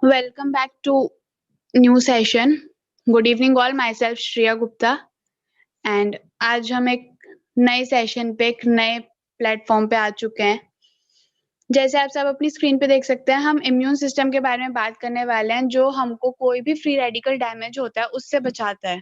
Welcome back to new session. Good evening all. Myself Shreya Gupta and आज हम एक नए सेशन पे एक नए प्लेटफॉर्म पे आ चुके हैं। जैसे आप सब अपनी स्क्रीन पे देख सकते हैं, हम इम्यून सिस्टम के बारे में बात करने वाले हैं, जो हमको कोई भी फ्री रेडिकल डैमेज होता है उससे बचाता है।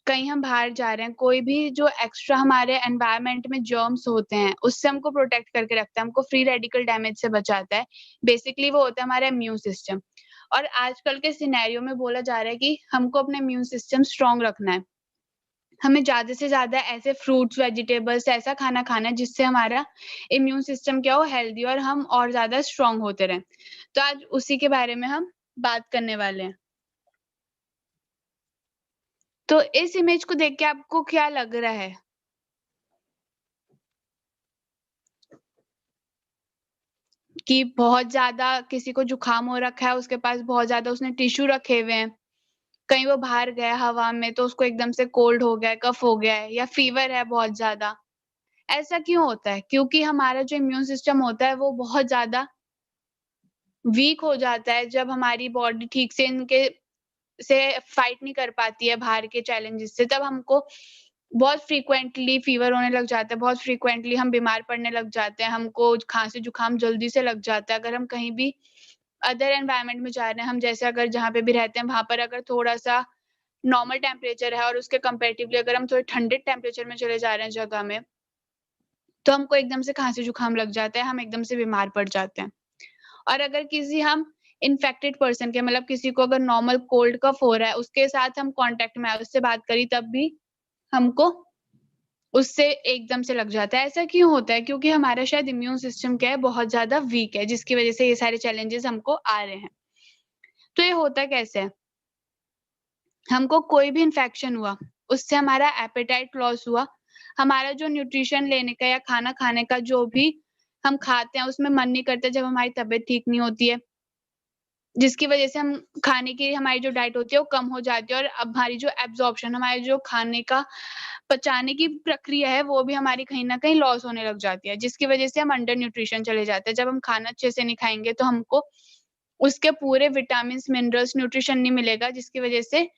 कहीं हम बाहर जा रहे हैं, कोई भी जो एक्स्ट्रा हमारे एनवायरनमेंट में जर्म्स होते हैं उससे हमको प्रोटेक्ट करके रखता है, हमको फ्री रेडिकल डैमेज से बचाता है। बेसिकली वो होता है हमारा इम्यून सिस्टम। और आजकल के सिनेरियो में बोला जा रहा है कि हमको अपना इम्यून सिस्टम स्ट्रांग रखना है। हमें ज़्यादा से ज़्यादा ऐसे फ्रूट्स, वेजिटेबल्स ऐसा खाना खाना है जिससे हमारा इम्यून सिस्टम क्या हो, हेल्दी और हम और ज़्यादा स्ट्रांग होते रहें। तो आज उसी के बारे में हम बात करने वाले हैं। तो इस इमेज को देख के आपको क्या लग रहा है? कि बहुत ज़्यादा किसी को जुकाम हो रखा है, उसके पास बहुत ज़्यादा उसने टिश्यू रखे हुए हैं। कहीं वो बाहर गया हवा में तो उसको एकदम से कोल्ड हो गया है, कफ हो गया है या फीवर है बहुत ज़्यादा। ऐसा क्यों होता है? क्योंकि हमारा जो इम्यून सिस्टम होता है वो बहुत ज़्यादा वीक हो जाता है जब हमारी बॉडी ठीक से इनके से फाइट नहीं कर पाती है बाहर के चैलेंजेस से, तब हमको बहुत फ्रीक्वेंटली फीवर होने लग जाता है, बहुत फ्रीक्वेंटली हम बीमार पड़ने लग जाते हैं, हमको खाँसी-जुकाम जल्दी से लग जाता है। अगर हम कहीं भी अदर एनवायरनमेंट में जा रहे हैं, हम जैसे अगर जहाँ पे भी रहते हैं, वहाँ पर अगर थोड़ा-सा नॉर्मल टेम्परेचर है और उसके कंपैरेटिवली अगर हम थोड़े ठंडे टेम्परेचर में चले जा रहे हैं जगह में, तो हमको एकदम से खाँसी-जुकाम लग जाता है, हम एकदम से बीमार पड़ जाते हैं। और अगर किसी हम इन्फेक्टेड पर्सन के मतलब किसी को अगर नॉर्मल कोल्ड कफ हो रहा है, उसके साथ हम कॉन्टैक्ट में आए, उससे बात करी तब भी हमको उससे एकदम से लग जाता है। ऐसा क्यों होता है? क्योंकि हमारा शायद इम्यून सिस्टम क्या है बहुत ज़्यादा वीक है, जिसकी वज़ह से ये सारे चैलेंजेज़ हमको आ रहे हैं। तो ये होता कैसे है? हमको कोई भी इन्फेक्शन हुआ, उससे हमारा एपेटाइट लॉस हुआ, हमारा जो न्यूट्रिशन लेने का या खाना खाने का जो भी हम खाते हैं, उसमें मन नहीं करता जब हमारी तबीयत ठीक नहीं होती है। जिसकी वज़ह से हम खाने की हमारी जो डाइट होती है वो कम हो जाती है और अब हमारी जो एब्ज़ॉर्प्शन हमारे जो खाने का पचाने की प्रक्रिया है वो भी हमारी कहीं न कहीं लॉस होने लग जाती है, जिसकी वज़ह से हम अंडर न्यूट्रिशन चले जाते हैं। जब हम खाना अच्छे से नहीं खाएँगे तो हमको उसके पूरे विटामिन्स, मिनरल्स, न्यूट्रिशन नहीं मिलेगा, जिसकी वज़ह से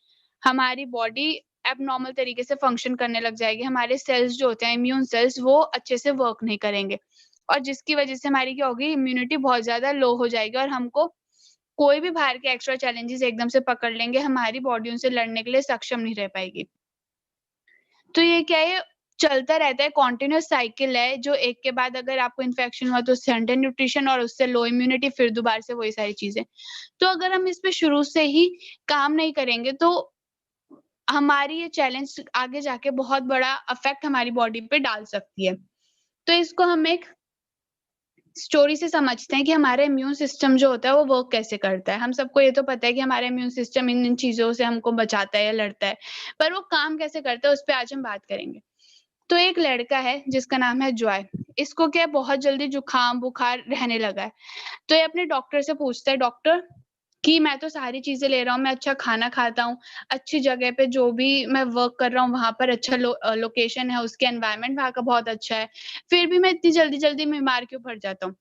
हमारी बॉडी एबनॉर्मल तरीके से फंक्शन करने लग जाएगी। हमारे सेल्स जो होते हैं इम्यून सेल्स वो अच्छे से वर्क नहीं करेंगे और जिसकी वज़ह से हमारी क्या होगी, इम्यूनिटी बहुत ज़्यादा लो हो जाएगी और हमको कोई भी बाहर के एक्स्ट्रा चैलेंजेस एकदम से पकड़ लेंगे, हमारी बॉडी उनसे लड़ने के लिए सक्षम नहीं रह पाएगी। तो ये क्या है, चलता रहता है, कंटीन्यूअस साइकिल है, जो एक के बाद अगर आपको इन्फेक्शन हुआ तो उससे अंडर न्यूट्रिशन और उससे लो इम्यूनिटी, फिर दोबारा से वही सारी चीज़ें। तो अगर हम इस पे शुरू से ही काम नहीं करेंगे तो हमारी ये चैलेंज आगे जाके बहुत बड़ा इफ़ेक्ट हमारी बॉडी पे डाल सकती है। तो इसको हम एक स्टोरी से समझते हैं कि हमारा इम्यून सिस्टम जो होता है वो वर्क कैसे करता है। हम सबको ये तो पता है कि हमारा इम्यून सिस्टम इन-इन चीज़ों से हमको बचाता है या लड़ता है। पर वो काम कैसे करता है उस पे आज हम बात करेंगे। तो एक लड़का है जिसका नाम है जॉय। इसको क्या है बहुत जल्दी जुकाम-बुखार रहने लगा है। तो ये अपने डॉक्टर से पूछता है, डॉक्टर कि मैं तो सारी चीज़ें ले रहा हूँ, मैं अच्छा खाना खाता हूँ, अच्छी जगह पे जो भी मैं वर्क कर रहा हूँ वहाँ पर अच्छा लोकेशन है, उसके एनवायरनमेंट वहाँ का बहुत अच्छा है, फिर भी मैं इतनी जल्दी-जल्दी बीमार क्यों पड़ जाता हूँ?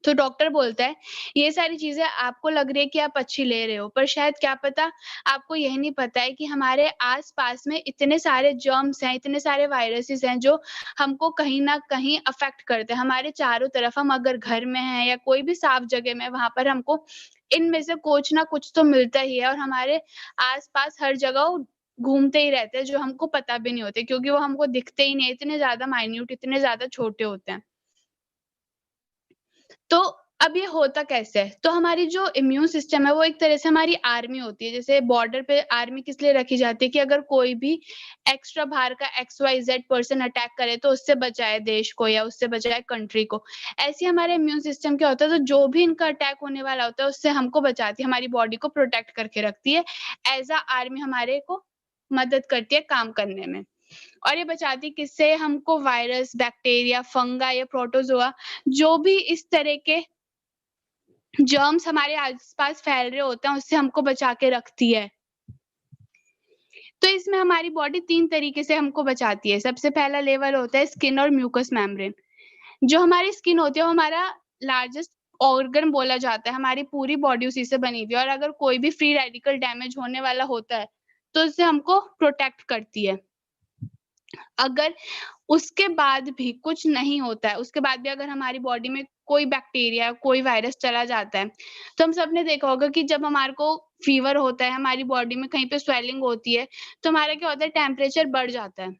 तो डॉक्टर बोलता है, ये सारी चीज़ें आपको लग रही है कि आप अच्छी ले रहे हो, पर शायद क्या पता आपको यही नहीं पता है कि हमारे आस-पास में इतने सारे जर्म्स हैं, इतने सारे वायरसेस हैं जो हमको कहीं न कहीं अफ़ेक्ट करते हैं। हमारे चारों तरफ हम अगर घर में हैं या कोई भी साफ जगह में, वहाँ पर हमको इनमें से कुछ ना कुछ तो मिलता ही है और हमारे आस-पास हर जगह वो घूमते ही रहते हैं, जो हमको पता भी नहीं होते क्योंकि वो हमको दिखते ही नहीं है, इतने ज़्यादा माइन्यूट, इतने ज़्यादा छोटे होते हैं। तो अब ये होता कैसे है? तो हमारी जो इम्यून सिस्टम है वो एक तरह से हमारी आर्मी होती है। जैसे बॉर्डर पे आर्मी किस लिए रखी जाती है कि अगर कोई भी एक्स्ट्रा बाहर का X Y Z person attack करे तो उससे बचाए देश को या उससे बचाए कंट्री को। ऐसे ही हमारा इम्यून सिस्टम क्या होता है, तो जो भी इनका अटैक होने वाला होता है उससे हमको बचाती है, हमारी बॉडी को प्रोटेक्ट करके रखती है। एज़ अ आर्मी हमारे को मदद करती है काम करने में। और ये बचाती किससे? हमको वायरस, बैक्टीरिया, फंगा या प्रोटोज़ोआ जो भी इस तरह के जर्म्स हमारे आस-पास फैल रहे होते हैं, उससे हमको बचा के रखती है। तो इसमें हमारी बॉडी 3 तरीके से हमको बचाती है। सबसे पहला लेवल होता है स्किन और म्यूकस मेम्ब्रेन। जो हमारी स्किन होती है, वो हमारा लार्जेस्ट ऑर्गन बोला जाता है, हमारी पूरी बॉडी उसी से बनी हुई है और अगर कोई भी फ्री रेडिकल डैमेज होने वाला होता है, तो उससे हमको प्रोटेक्ट करती है। अगर उसके बाद भी कुछ नहीं होता है, उसके बाद भी अगर हमारी बॉडी में कोई बैक्टीरिया, कोई वायरस चला जाता है, तो हम सबने देखा होगा कि जब हमारे को फीवर होता है, हमारी बॉडी में कहीं पे स्वेलिंग होती है, तो हमारा क्या होता है टेम्परेचर बढ़ जाता है।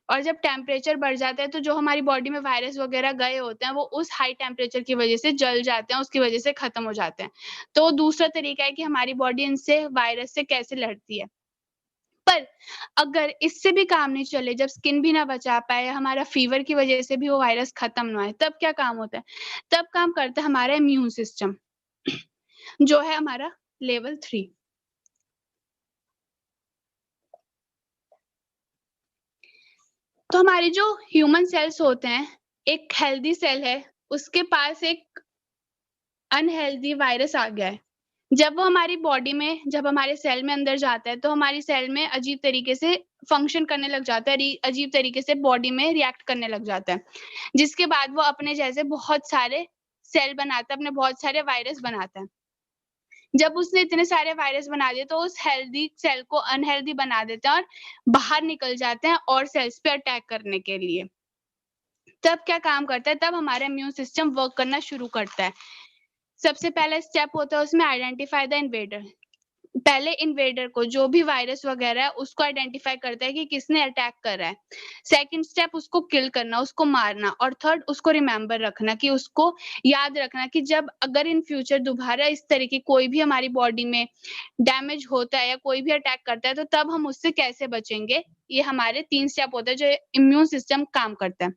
और जब टेम्परेचर बढ़ जाता है, तो जो हमारी बॉडी में वायरस वगैरह गए होते हैं, वो उस हाई टेम्परेचर की वजह से जल जाते हैं, उसकी वजह से खत्म हो जाते हैं। तो दूसरा तरीका है कि हमारी बॉडी इनसे वायरस से कैसे लड़ती है। पर अगर इससे भी काम नहीं चले, जब स्किन भी ना बचा पाए या हमारा फीवर की वजह से भी वो वायरस खत्म ना होए, तब क्या काम होता है? तब काम करता है हमारा इम्यून सिस्टम जो है हमारा लेवल 3। तो हमारे जो ह्यूमन सेल्स होते हैं, एक हेल्दी सेल है, उसके पास एक अनहेल्दी वायरस आ गया है। जब वो हमारी बॉडी में जब हमारे सेल में अंदर जाता है, तो हमारी सेल में अजीब तरीके से फंक्शन करने लग जाता है, अजीब तरीके से बॉडी में रिएक्ट करने लग जाता है। जिसके बाद वो अपने जैसे बहुत सारे सेल बनाता है, अपने बहुत सारे वायरस बनाता है। जब उसने इतने सारे वायरस बना दिए, तो उस हेल्दी सेल को अनहेल्दी बना देते हैं और बाहर निकल जाते हैं और सेल्स पे अटैक करने के लिए। तब क्या काम करता है, तब हमारा इम्यून सिस्टम वर्क करना शुरू करता है। सबसे पहला स्टेप होता है उसमें आइडेंटिफाई द इन्वेडर। पहले इन्वेडर को जो भी वायरस वगैरह है उसको आइडेंटिफाई करता है कि किसने अटैक करा है। सेकंड स्टेप उसको किल करना, उसको मारना और थर्ड उसको रिमेंबर रखना कि उसको याद रखना कि जब अगर इन फ्यूचर दोबारा इस तरह की कोई भी हमारी बॉडी में डैमेज होता है या कोई भी अटैक करता है तो तब हम उससे कैसे बचेंगे। ये हमारे 3 स्टेप होते हैं जो इम्यून सिस्टम काम करता है।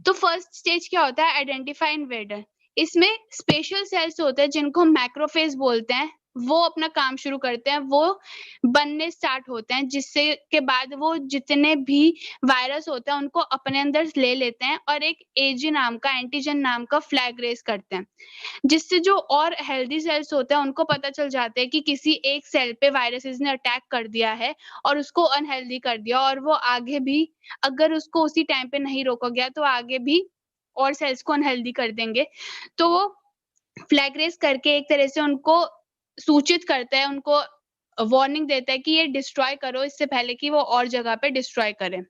तो फर्स्ट स्टेज क्या होता है, आइडेंटिफाई इन्वेडर। इसमें स्पेशल सेल्स होते हैं जिनको हम मैक्रोफेज बोलते हैं, वो अपना काम शुरू करते हैं, वो बनने स्टार्ट होते हैं जिससे के बाद वो जितने भी वायरस होते हैं उनको अपने अंदर ले लेते हैं और एक एजी नाम का एंटीजन नाम का फ्लैग रेज करते हैं। जिससे जो और हेल्दी सेल्स होते हैं उनको पता चल जाता है कि किसी एक सेल पे वायरसेस ने अटैक कर दिया है और उसको अनहेल्दी कर दिया और वो आगे भी अगर उसको उसी टाइम पे नहीं रोका गया तो आगे भी और सेल्स को अनहेल्दी कर देंगे। तो वो फ्लैग रेज़ करके एक तरह से उनको सूचित करता है, उनको वार्निंग देता है कि ये डिस्ट्रॉय करो इससे पहले कि वो और जगह पे डिस्ट्रॉय करें।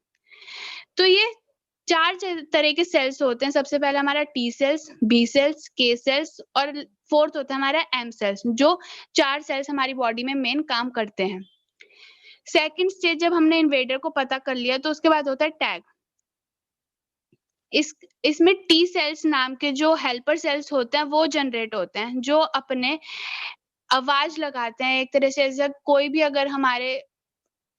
तो ये 4 तरह के सेल्स होते हैं। सबसे पहला हमारा टी सेल्स, बी सेल्स, के सेल्स और फोर्थ होता है हमारा एम सेल्स, जो 4 सेल्स हमारी बॉडी में मेन काम करते हैं। सेकंड स्टेज जब हमने इन्वेडर को पता कर लिया तो उसके बाद होता है टैग। इसमें टी सेल्स नाम के जो हेल्पर सेल्स होते हैं वो जनरेट होते हैं, जो अपने आवाज़ लगाते हैं एक तरह से जब कोई भी अगर हमारे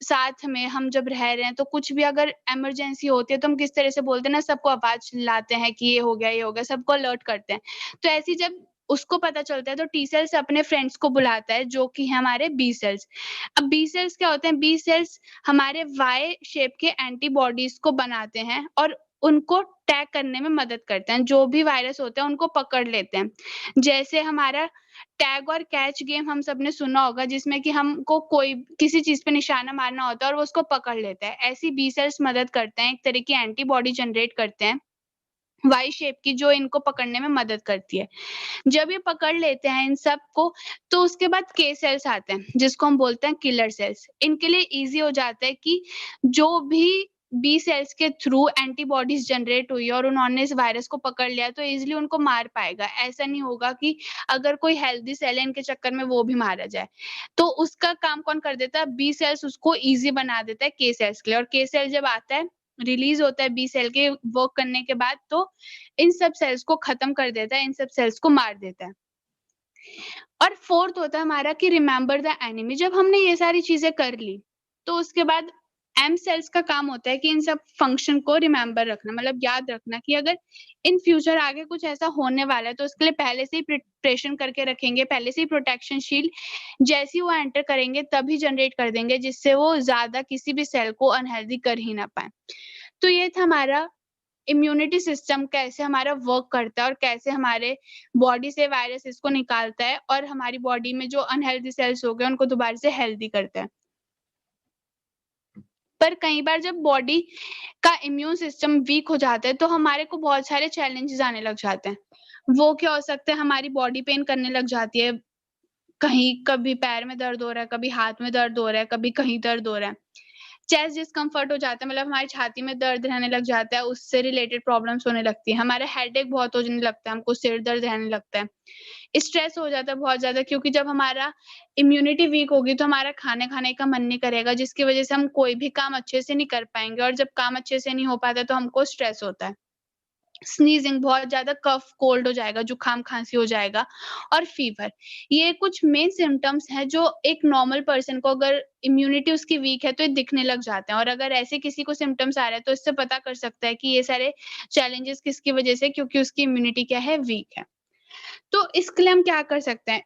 साथ में हम जब रह रहे हैं तो कुछ भी अगर इमरजेंसी होती है तो हम किस तरह से बोलते हैं ना सबको आवाज़ लाते हैं कि ये हो गया, सबको अलर्ट करते हैं। तो ऐसे ही जब उसको पता चलता है तो टी सेल्स अपने फ्रेंड्स को बुलाता है जो कि है हमारे बी सेल्स। अब बी सेल्स क्या होते हैं? बी सेल्स हमारे वाई शेप के एंटीबॉडीज़ को बनाते हैं और उनको टैग करने में मदद करते हैं। जो भी वायरस होते हैं उनको पकड़ लेते हैं। जैसे हमारा टैग और कैच गेम हम सबने सुना होगा जिसमें कि हमको कोई किसी चीज़ पे निशाना मारना होता है और वो उसको पकड़ लेता है। ऐसे ही बी सेल्स मदद करते हैं, एक तरह की एंटीबॉडी जनरेट करते हैं, वाई शेप की जो इनको पकड़ने में मदद करती है। जब ये पकड़ लेते हैं इन सबको, तो उसके बाद के सेल्स आते हैं, जिसको हम बोलते हैं किलर सेल्स। इनके लिए ईज़ी हो जाता है कि जो भी बी सेल्स के थ्रू एंटीबॉडीज़ जनरेट हुई और उन्होंने इस वायरस को पकड़ लिया, तो ईज़िली उनको मार पाएगा। ऐसा नहीं होगा कि अगर कोई हेल्दी सेल है, इनके चक्कर में वो भी मारा जाए। तो उसका काम कौन कर देता है? बी सेल्स उसको ईज़ी बना देता है के सेल्स के लिए और के सेल जब आता है, रिलीज़ होता है बी सेल के वर्क करने के बाद, तो इन सब सेल्स को खत्म कर देता है, इन सब सेल्स को मार देता है। और फोर्थ होता है हमारा कि रिमेंबर द एनिमी। जब हमने ये सारी चीज़ें कर ली, तो उसके बाद एम सेल्स का काम होता है कि इन सब फंक्शन को रिमेंबर रखना, मतलब याद रखना कि अगर इन फ्यूचर आगे कुछ ऐसा होने वाला है, तो उसके लिए पहले से ही प्रिपरेशन करके रखेंगे, पहले से ही प्रोटेक्शन शील्ड जैसे ही वो एंटर करेंगे तभी जनरेट कर देंगे, जिससे वो ज़्यादा किसी भी सेल को अनहेल्दी कर ही ना पाएँ। तो ये था हमारा इम्यूनिटी सिस्टम कैसे हमारा वर्क करता है और कैसे हमारे बॉडी से वायरसेस को निकालता है और हमारी बॉडी में जो अनहेल्दी सेल्स हो गए उनको दोबारा से हेल्दी करता है। पर कई बार जब बॉडी का इम्यून सिस्टम वीक हो जाता है, तो हमारे को बहुत सारे चैलेंजेस आने लग जाते हैं। वो क्या हो सकता है, हमारी बॉडी पेन करने लग जाती है, कहीं कभी पैर में दर्द हो रहा है, कभी हाथ में दर्द हो रहा है, कभी कहीं दर्द हो रहा है। चेस्ट डिस्कम्फर्ट हो जाता है, मतलब हमारी छाती में दर्द रहने लग जाता है, उससे रिलेटेड प्रॉब्लम्स होने लगती है। हमारा हेडेक बहुत होने लगता है, हमको सिर दर्द रहने लगता है। स्ट्रेस हो जाता है बहुत ज़्यादा, क्योंकि जब हमारा इम्यूनिटी वीक होगी तो हमारा खाना खाने का मन नहीं करेगा, जिसकी वज़ह से हम कोई भी काम अच्छे से नहीं कर पाएँगे, और जब काम अच्छे से नहीं हो पाता तो हमको स्ट्रेस होता है। स्नीज़िंग, बहुत ज़्यादा कफ, कोल्ड हो जाएगा, जुकाम-खाँसी हो जाएगा, और फ़ीवर। ये कुछ मेन सिम्पटम्स हैं जो एक नॉर्मल पर्सन को, अगर इम्यूनिटी उसकी वीक है, तो ये दिखने लग जाते हैं, और अगर ऐसे किसी को सिम्पटम्स आ रहे हैं तो इससे पता कर सकता है कि ये सारे चैलेंजेस किसकी वज़ह से, क्योंकि उसकी इम्यूनिटी क्या है, वीक है। तो इसके लिए हम क्या कर सकते हैं?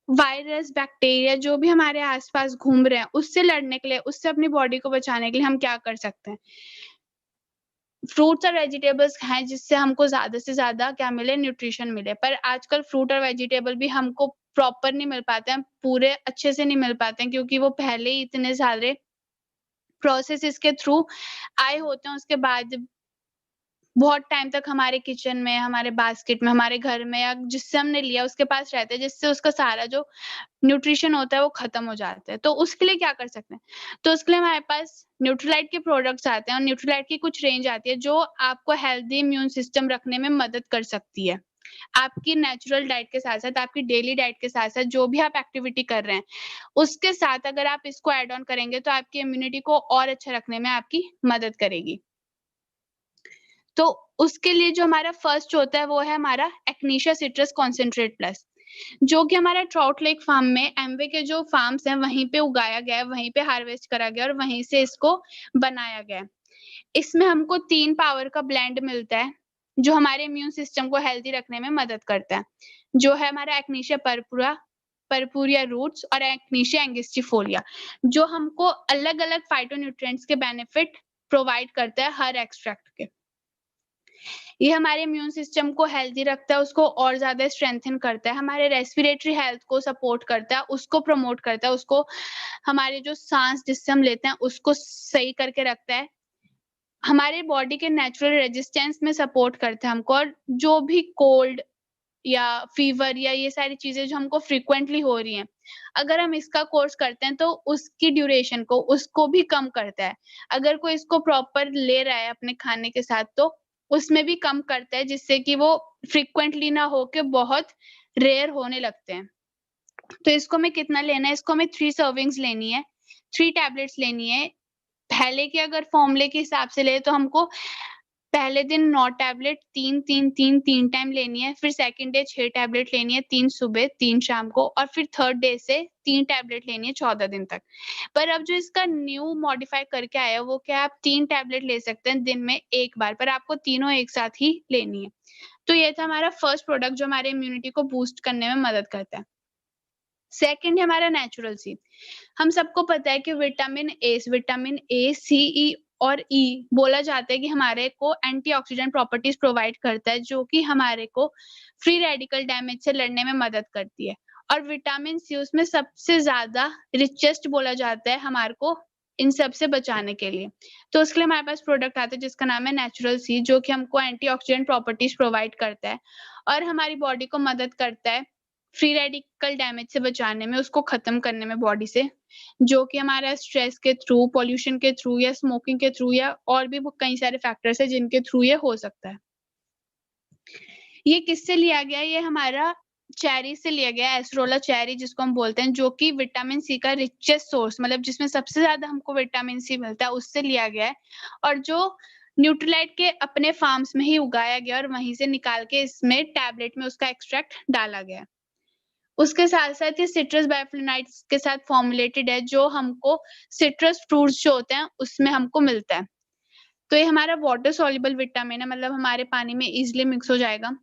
वायरस, बैक्टीरिया जो भी हमारे आस-पास घूम रहे हैं, उससे लड़ने के लिए, उससे अपनी बॉडी को बचाने के लिए हम क्या कर सकते हैं? फ्रूट्स और वेजिटेबल्स खाएँ, जिससे हमको ज़्यादा से ज़्यादा क्या मिले, न्यूट्रिशन मिले। पर आजकल फ्रूट और वेजिटेबल भी हमको प्रॉपर नहीं मिल पाते हैं, पूरे अच्छे से नहीं मिल पाते हैं, क्योंकि वो पहले ही इतने सारे प्रोसेसेस के थ्रू आए होते हैं, उसके बाद बहुत टाइम तक हमारे किचन में, हमारे बास्केट में, हमारे घर में, या जिससे हमने लिया उसके पास रहते हैं, जिससे उसका सारा जो न्यूट्रिशन होता है वो खत्म हो जाता है। तो उसके लिए क्या कर सकते हैं? तो उसके लिए हमारे पास न्यूट्रीलाइट के प्रोडक्ट्स आते हैं, और न्यूट्रीलाइट की कुछ रेंज आती है जो आपको हेल्दी इम्यून सिस्टम रखने में मदद कर सकती है। आपकी नेचुरल डाइट के साथ-साथ, आपकी डेली डाइट के साथ-साथ जो भी आप एक्टिविटी कर रहे हैं, उसके साथ अगर आप इसको ऐड ऑन करेंगे तो आपकी इम्यूनिटी को और अच्छा रखने में आपकी मदद करेगी। तो उसके लिए जो हमारा फर्स्ट होता है वो है हमारा एक्नीशिया सिट्रस कॉन्सन्ट्रेट प्लस, जो कि हमारा ट्राउट लेक फार्म में एमवे के जो फार्म्स हैं वहीं पे उगाया गया है, वहीं पे हार्वेस्ट करा गया है, और वहीं से इसको बनाया गया है। इसमें हमको 3 पावर का ब्लेंड मिलता है, जो हमारे इम्यून सिस्टम को हेल्दी रखने में मदद करता है। जो है हमारा एक्नीशिया पर्पुरिया रूट्स और एक्नीशिया एंगिस्टिफोलिया, जो हमको अलग-अलग फाइटोन्यूट्रिएंट्स के बेनिफिट प्रोवाइड करता है हर एक्सट्रैक्ट के। ये हमारे इम्यून सिस्टम को हेल्दी रखता है, उसको और ज़्यादा स्ट्रेंथन करता है, हमारे रेस्पिरेटरी हेल्थ को सपोर्ट करता है, उसको प्रमोट करता है, उसको हमारे जो साँस जिससे हम लेते हैं, उसको सही करके रखता है। हमारे बॉडी के नेचुरल रेजिस्टेंस में सपोर्ट करता है हमको, और जो भी कोल्ड या फीवर या ये सारी चीज़ें जो हमको फ्रीक्वेंटली हो रही हैं, अगर हम इसका कोर्स करते हैं तो उसकी ड्यूरेशन को, उसको भी कम करता है। अगर कोई इसको प्रॉपर ले रहा है अपने खाने के साथ तो उसमें भी कम करता है, जिससे कि वो फ्रीक्वेंटली ना होके बहुत रेयर होने लगते हैं। तो इसको हमें कितना लेना है? इसको हमें 3 सर्विंग्स लेनी है, 3 टैबलेट्स लेनी है। पहले के अगर फ़ॉर्मूले के हिसाब से लें तो हमको पहले दिन 9 टैबलेट 3 टाइम लेनी है, फिर सेकंड डे 6 टैबलेट लेनी है, 3 सुबह, 3 शाम को, और फिर थर्ड डे से 3 टैबलेट लेनी है 14 दिन तक। पर अब जो इसका न्यू मॉडिफाई करके आया है वो क्या है, आप 3 टैबलेट ले सकते हैं दिन में 1 बार, पर आपको तीनों एक साथ ही लेनी है। तो ये था हमारा फर्स्ट प्रोडक्ट जो हमारे इम्यूनिटी को बूस्ट करने में मदद करता है। सेकंड है हमारा नेचुरल सी। हम सबको पता है कि विटामिन ए, सी, ई और ई बोला जाता है कि हमारे को एंटीऑक्सीडेंट प्रॉपर्टीज़ प्रोवाइड करता है, जो कि हमारे को फ्री रेडिकल डैमेज से लड़ने में मदद करती है। और विटामिन सी उसमें सबसे ज़्यादा रिचेस्ट बोला जाता है हमारे को इन सब से बचाने के लिए। तो उसके लिए हमारे पास प्रोडक्ट आता है जिसका नाम है नेचुरल सी, जो कि हमको एंटीऑक्सीडेंट प्रॉपर्टीज़ प्रोवाइड करता है, और हमारी बॉडी को मदद करता है फ्री रेडिकल डैमेज से बचाने में, उसको खत्म करने में बॉडी से, जो कि हमारा स्ट्रेस के थ्रू, पॉल्यूशन के थ्रू या स्मोकिंग के थ्रू या और भी ब कई सारे फैक्टर्स हैं जिनके थ्रू ये हो सकता है। ये किससे लिया गया है? ये हमारा चेरी से लिया गया है, एस्टरोला चेरी जिसको हम बोलते हैं, जो कि विटामिन सी का रिचेस्ट सोर्स, मतलब जिसमें सबसे ज़्यादा हमको विटामिन सी मिलता है, उससे लिया गया है, और जो न्यूट्रीलाइट के अपने फार्म्स में ही उगाया गया और वहीं से निकाल के इसमें टैबलेट में उसका एक्सट्रैक्ट डाला गया है। उसके साथ-साथ ये सिट्रस बायफ्लोनाइड्स के साथ फॉर्मुलेटेड है, जो हमको सिट्रस फ्रूट्स जो होते हैं, उसमें हमको मिलता है। तो ये हमारा वाटर सॉल्युबल विटामिन है, मतलब हमारे पानी में ईज़िली मिक्स हो जाएगा।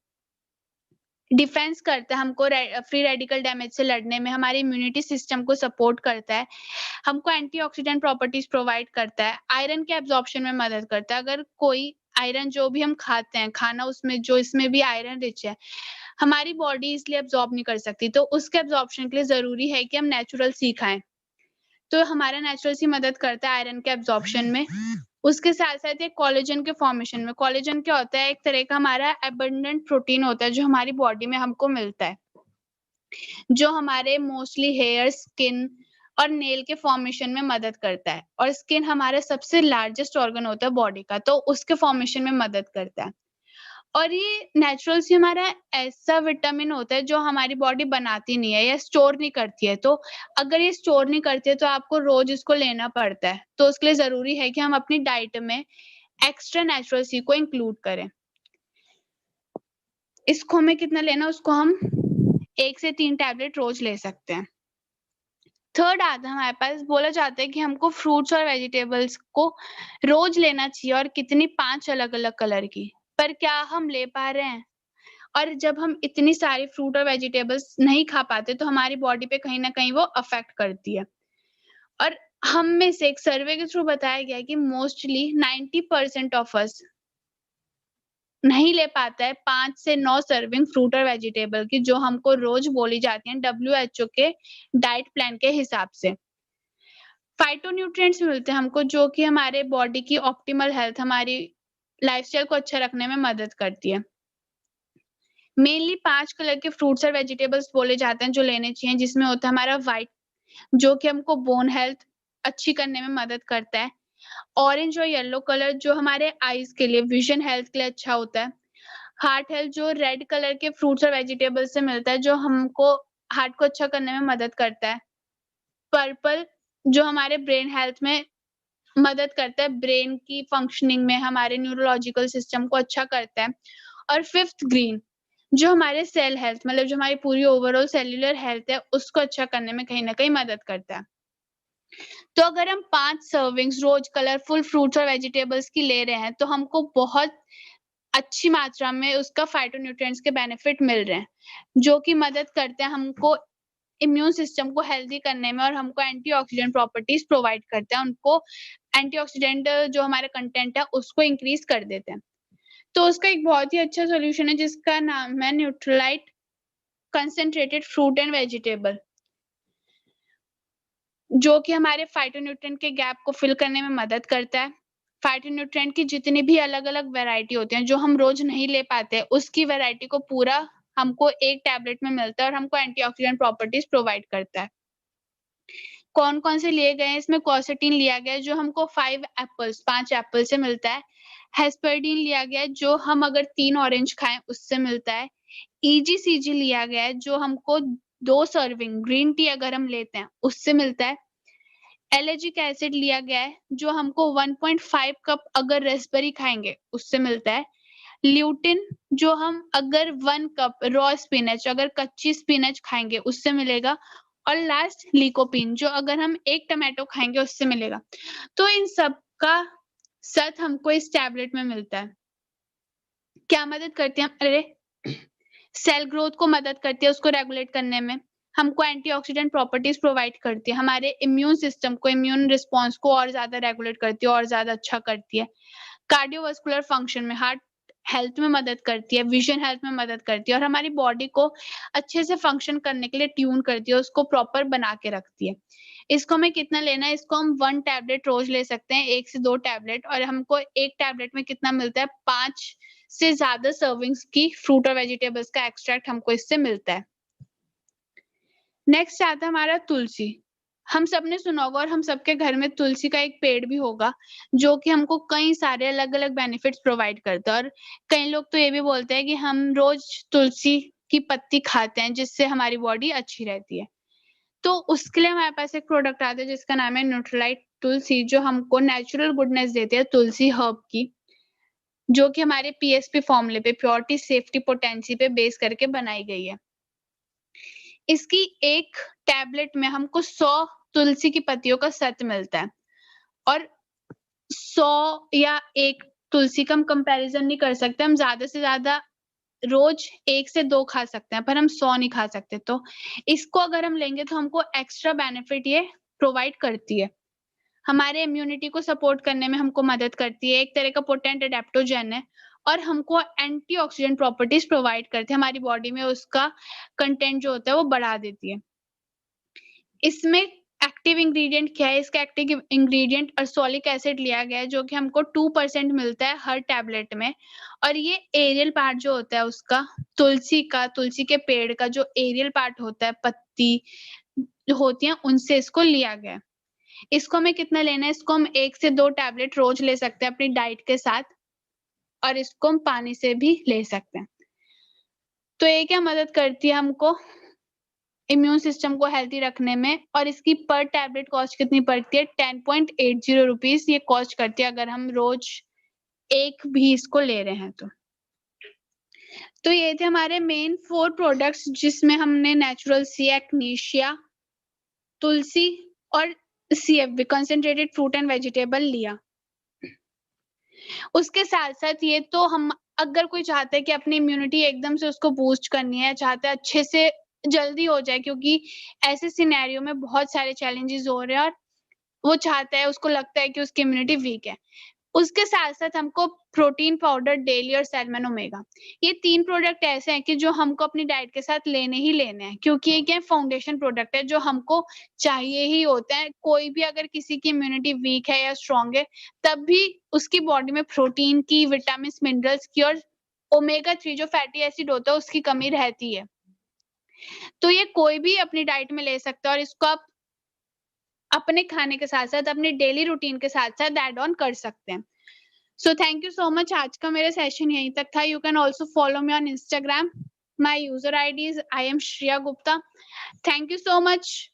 डिफेंस करता है हमको फ्री रेडिकल डैमेज से लड़ने में, हमारे इम्यूनिटी सिस्टम को सपोर्ट करता है, हमको एंटीऑक्सीडेंट प्रॉपर्टीज़ प्रोवाइड करता है, आयरन के एब्ज़ॉर्प्शन में मदद करता है। अगर कोई आयरन जो भी हम खाते हैं, खाना उसमें जो इसमें भी आयरन रिच है, हमारी बॉडी इसलिए एब्ज़ॉर्ब नहीं कर सकती, तो उसके एब्ज़ॉर्प्शन के लिए ज़रूरी है कि हम नेचुरल सी खाएँ। तो हमारा नेचुरल सी मदद करता है आयरन के एब्जॉर्प्शन में। उसके साथ-साथ ये कोलेजन के फॉर्मेशन में। कोलेजन क्या होता है? एक तरह का हमारा अबंडेंट प्रोटीन होता है जो हमारी बॉडी में हमको मिलता है। जो हमारे मोस्टली हेयर, स्किन और नेल के फॉर्मेशन में मदद करता है और स्किन हमारा सबसे लार्जेस्ट ऑर्गन होता है बॉडी का, तो उसके फॉर्मेशन में मदद करता है। और ये नेचुरल से हमारा ऐसा विटामिन होता है जो हमारी बॉडी बनाती नहीं है या स्टोर नहीं करती है। तो अगर ये स्टोर नहीं करती है तो आपको रोज़ इसको लेना पड़ता है। तो उसके लिए ज़रूरी है कि हम अपनी डाइट में एक्स्ट्रा नेचुरल सी को इंक्लूड करें। इसको हमें कितना लेना है उसको हम 1 से 3 टैबलेट रोज़ ले सकते हैं। थर्ड आता है हमारे पास, बोला जाता है कि हमको फ्रूट्स और वेजिटेबल्स को रोज़ लेना चाहिए और कितनी 5 अलग-अलग कलर की। पर क्या हम ले पा रहे हैं? और जब हम इतनी सारी फ्रूट और वेजिटेबल्स नहीं खा पाते तो हमारी बॉडी पे कहीं न कहीं वो अफ़ेक्ट करती है। और हम में से एक सर्वे के थ्रू बताया गया है कि मोस्टली 90% ऑफ अस नहीं ले पाता है 5 से 9 सर्विंग फ्रूट और वेजिटेबल की, जो हमको रोज़ बोली जाती हैं डब्ल्यूएचओ के डाइट प्लान के हिसाब से। फाइटोन्यूट्रिएंट्स मिलते हैं हमको जो कि हमारे बॉडी की ऑप्टिमल हेल्थ, हमारी लाइफ़स्टाइल को अच्छा रखने में मदद करती है। मेनली 5 कलर के फ्रूट्स और वेजिटेबल्स बोले जाते हैं जो लेने चाहिए, जिसमें होता है हमारा व्हाइट जो कि हमको बोन हेल्थ अच्छी करने में मदद करता है। ऑरेंज और येलो कलर जो हमारे आईज़ के लिए, विज़न हेल्थ के लिए अच्छा होता है। हार्ट हेल्थ जो रेड कलर के फ्रूट्स और वेजिटेबल्स से मिलता है, जो हमको हार्ट को अच्छा करने में मदद करता है। पर्पल जो हमारे ब्रेन हेल्थ में मदद करता है, ब्रेन की फंक्शनिंग में, हमारे न्यूरोलॉजिकल सिस्टम को अच्छा करता है। और फिफ्थ ग्रीन जो हमारे सेल हेल्थ मतलब जो हमारी पूरी ओवरऑल सेल्युलर हेल्थ है, उसको अच्छा करने में कहीं न कहीं मदद करता है। तो अगर हम 5 सर्विंग्स रोज़ कलरफुल फ्रूट्स और वेजिटेबल्स की ले रहे हैं, तो हमको बहुत अच्छी मात्रा में उसका फाइटोन्यूट्रिएंट्स के बेनिफिट मिल रहे हैं, जो कि मदद करते हैं हमको इम्यून सिस्टम को हेल्दी करने में और हमको एंटीऑक्सीडेंट प्रॉपर्टीज़ प्रोवाइड करते हैं। उनको एंटीऑक्सीडेंट जो हमारा कंटेंट है, उसको इंक्रीज़ कर देते हैं। तो उसका एक बहुत ही अच्छा सॉल्यूशन है जिसका नाम है न्यूट्रालाइट कंसंट्रेटेड फ्रूट एंड वेजिटेबल, जो कि हमारे फाइटोन्यूट्रिएंट के गैप को फिल करने में मदद करता है। फाइटोन्यूट्रिएंट की जितनी भी अलग-अलग वैरायटी होती हैं, जो हम रोज़ नहीं ले पाते, उसकी वैरायटी को पूरा हमको एक टैबलेट में मिलता है और हमको एंटीऑक्सीडेंट प्रॉपर्टीज़ प्रोवाइड करता है। कौन-कौन से लिए गए हैं, इसमें क्वर्सेटीन लिया गया है, जो हमको 5 एप्पल से मिलता है। हेस्पेरिडीन लिया गया है, जो हम अगर 3 ऑरेंज खाएँ, उससे मिलता है। ईजीसीजी लिया गया है, जो हमको 2 सर्विंग ग्रीन टी अगर हम लेते हैं, उससे मिलता है। एलर्जिक एसिड लिया गया है, जो हमको 1.5 कप अगर रास्पबेरी खाएँगे, उससे मिलता है। ल्यूटिन जो हम अगर 1 कप रॉ स्पिनच अगर कच्ची स्पिनच खाएँगे, उससे मिलेगा। और लास्ट लीकोपिन जो अगर हम 1 टोमेटो खाएँगे, उससे मिलेगा। तो इन सब का साथ हमको इस टैबलेट में मिलता है। क्या मदद करती है? अरे! सेल ग्रोथ को मदद करती है उसको रेगुलेट करने में। हमको एंटीऑक्सीडेंट प्रॉपर्टीज़ प्रोवाइड करती है। हमारे इम्यून सिस्टम को, इम्यून रिस्पॉन्स को और ज़्यादा रेगुलेट करती है और ज़्यादा अच्छा करती है। कार्डियोवास्कुलर फंक्शन में, हार्ट हेल्थ में मदद करती है, विज़न हेल्थ में मदद करती है और हमारी बॉडी को अच्छे से फंक्शन करने के लिए ट्यून करती है, उसको प्रॉपर बना के रखती है। इसको हमें कितना लेना है? इसको हम 1 टैबलेट रोज़ ले सकते हैं, 1 से 2 टैबलेट और हमको 1 टैबलेट में कितना मिलता है? 5 से ज़्यादा सर्विंग्स की फ्रूट और वेजिटेबल्स का एक्सट्रैक्ट हमको इससे मिलता है। नेक्स्ट आता है हमारा तुलसी। हम सबने सुना होगा और हम सबके घर में तुलसी का एक पेड़ भी होगा, जो कि हमको कई सारे अलग-अलग बेनिफिट्स प्रोवाइड करता है और कई लोग तो ये भी बोलते हैं कि हम रोज़ तुलसी की पत्ती खाते हैं, जिससे हमारी बॉडी अच्छी रहती है। तो उसके लिए हमारे पास एक प्रोडक्ट आता है जिसका नाम है न्यूट्रालाइट तुलसी, जो हमको नेचुरल गुडनेस देती है तुलसी हर्ब की, जो कि हमारे पीएसपी फ़ॉर्मूले पे प्योरिटी, सेफ्टी, पोटेंसी पे बेस करके बनाई गई है। इसकी एक टैबलेट में हमको 100 तुलसी की पत्तियों का सत मिलता है और 100 या 1 तुलसी का हम कंपैरिज़न नहीं कर सकते, हम ज़्यादा से ज़्यादा रोज़ 1 से 2 खा सकते हैं, पर हम 100 नहीं खा सकते। तो इसको अगर हम लेंगे तो हमको एक्स्ट्रा बेनिफिट ये प्रोवाइड करती है। हमारे इम्यूनिटी को सपोर्ट करने में हमको मदद करती है, एक तरह का पोटेंट एडेप्टोजेन है और हमको एंटीऑक्सीडेंट प्रॉपर्टीज़ प्रोवाइड करती है, हमारी बॉडी में उसका कंटेंट जो होता है वो बढ़ा देती है। इसमें एक्टिव इंग्रेडिएंट क्या है? इसका एक्टिव इंग्रेडिएंट अर्सोलिक एसिड लिया गया है, जो कि हमको 2% मिलता है हर टैबलेट में। और ये एरियल पार्ट जो होता है उसका, तुलसी के पेड़ का जो एरियल पार्ट होता है, पत्ती होती हैं, उनसे इसको लिया गया है। इसको हमें कितना लेना है? इसको हम 1 से 2 टैबलेट रोज़ ले सकते हैं अपनी डाइट के साथ, और इसको हम पानी से भी ले सकते हैं। तो ये क्या मदद करती है हमको? इम्यून सिस्टम को हेल्दी रखने में। और इसकी पर टैबलेट कॉस्ट कितनी पड़ती है? 10.80 रुपीज़ ये कॉस्ट करती है, अगर हम रोज़ 1 भी इसको ले रहे हैं तो। तो ये थे हमारे मेन 4 प्रोडक्ट्स, जिसमें हमने नेचुरल सी एक्नेशिया, तुलसी और CFB concentrated fruit and vegetable लिया। उसके साथ-साथ ये तो हम, अगर कोई चाहता है कि अपनी इम्यूनिटी एकदम से उसको बूस्ट करनी है, चाहता है अच्छे से जल्दी हो जाए, क्योंकि ऐसे सिनेरियो में बहुत सारे चैलेंजेस हो रहे हैं और वो चाहता है, उसको लगता है कि उसकी इम्यूनिटी वीक है। उसके साथ-साथ हमको प्रोटीन पाउडर डेली और सैलमन ओमेगा, ये 3 प्रोडक्ट ऐसे हैं कि जो हमको अपनी डाइट के साथ लेने ही लेने हैं, क्योंकि ये क्या है, फाउंडेशन प्रोडक्ट है जो हमको चाहिए ही होता है। कोई भी अगर किसी की इम्यूनिटी वीक है या स्ट्रॉन्ग है, तब भी उसकी बॉडी में प्रोटीन की, विटामिन्स, मिनरल्स की और ओमेगा 3 जो फैटी एसिड होता है, उसकी कमी रहती है। तो ये कोई भी अपनी डाइट में ले सकता है और इसको आप अपने खाने के साथ-साथ, अपने डेली रूटीन के साथ-साथ ऐड ऑन कर सकते हैं। So thank you so much. आज का मेरा सेशन यहीं तक था. You can also follow me on Instagram. My user ID is I am Shriya Gupta. Thank you so much.